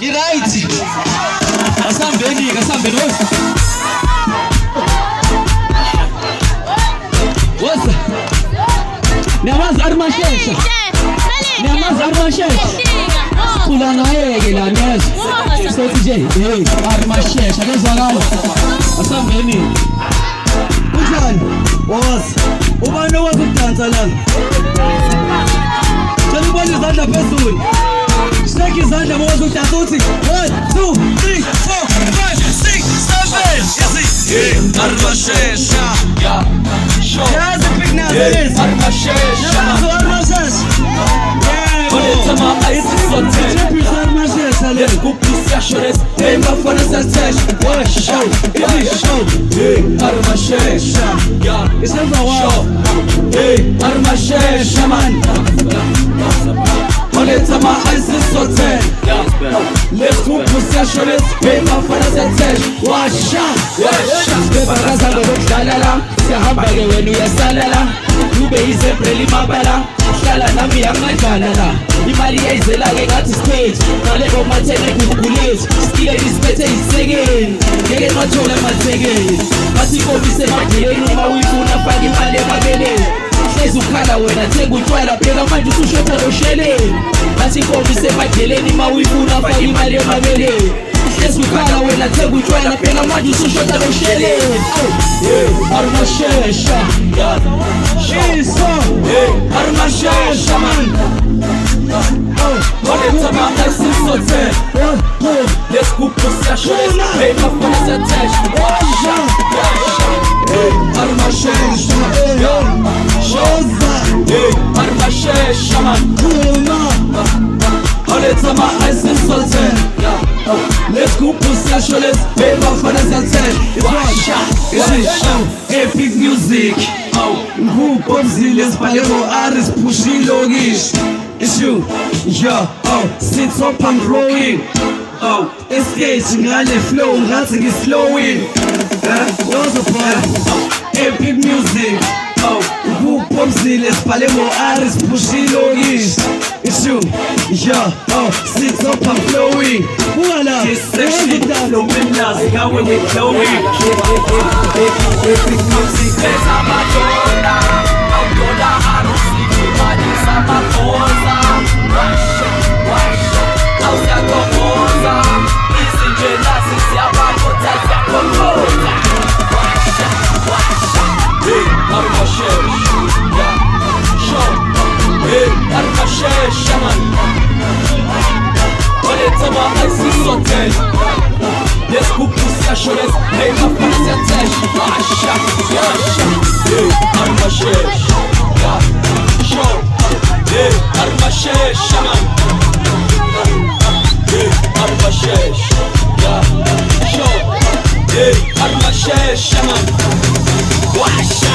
Right. Asambeni. What's Niyamazi Armashesha. Kula naye la niyaz. Sothi J. Hey, Armashesha kezwakala. Asambeni. Kunjani? Ubani owazi ukudansa lana? Cela ubone izandla phezulu. Shake izandla mowazi ukudansa uthi 1 2 3 4 5 6 7. Yeah, Armashesha. Yeah. Yazi big Nazareth. Armashesha. Let's go plus assurance. Hey, my phone is attached. What show? Hey, Armashesha. Yeah, it's never show. Hey, Armashesha man. My eyes is so ten. Let's go plus assurance. Hey, my phone is attached. What show? Baraza dokudlala siyahamba ke wena uyasalala ube izembre limabala hlala nami yangadlala la imali yayizela ke ngathi stage nalebo mathene kukulethu skile isiphethe isekeni ngeke mathola emathekeni bathi komise madeleni uma uyifuna faka imali emabeleni hlezi ukhala wena thenga utshwala phela manje usushotha losheleni bathi komise madeleni uma uyifuna faka imali emabeleni hlezi ukhala wena thenga utshwala phela manje usushotha losheleni. Armashesha, Armashesha man. Let's go possession. Pay my phone's attached. Armashesha, Armashesha man. Let's go possession. Pay my phone's attached. Epic music. Who pops the list by your artist pushing logish. It's you, yeah, sit up and growing. Escape, ngale flow, ngathi ngislowing. What's the problem? Epic music. Who pops the list by your artist pushing logish. It's you, yeah, sit up and flowing. Voila, this section flow winners, how we flowing. Epic music, let's have a jola. Jola, I don't sleep with money, some of Oza. Wash, how's that go Oza? Easy gymnastics, ya bakota, ya bakota. Wash, hey, Armashesha, yeah, show. Hey, Armashesha man. Let's go plus assurance. Hey, my friends attached. Washa. Hey, Armashesha. Yeah, show. Hey, Armashesha man. Hey, Armashesha. Yeah, show. Hey, Armashesha man. Washa.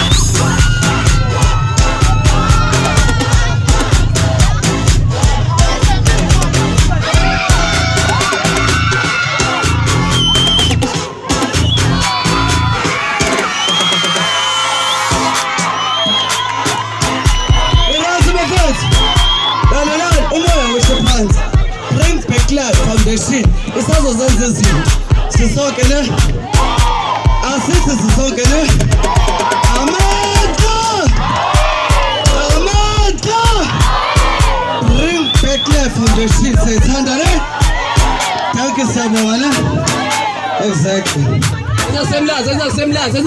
Bring back life foundation. Isazozenza izinto. Sisonke ne? Asithi sisonke ne? Amandla! Bring back life foundation. Sithanda ne? Thank you siyabonga ne? Exactly. Senza semlaza.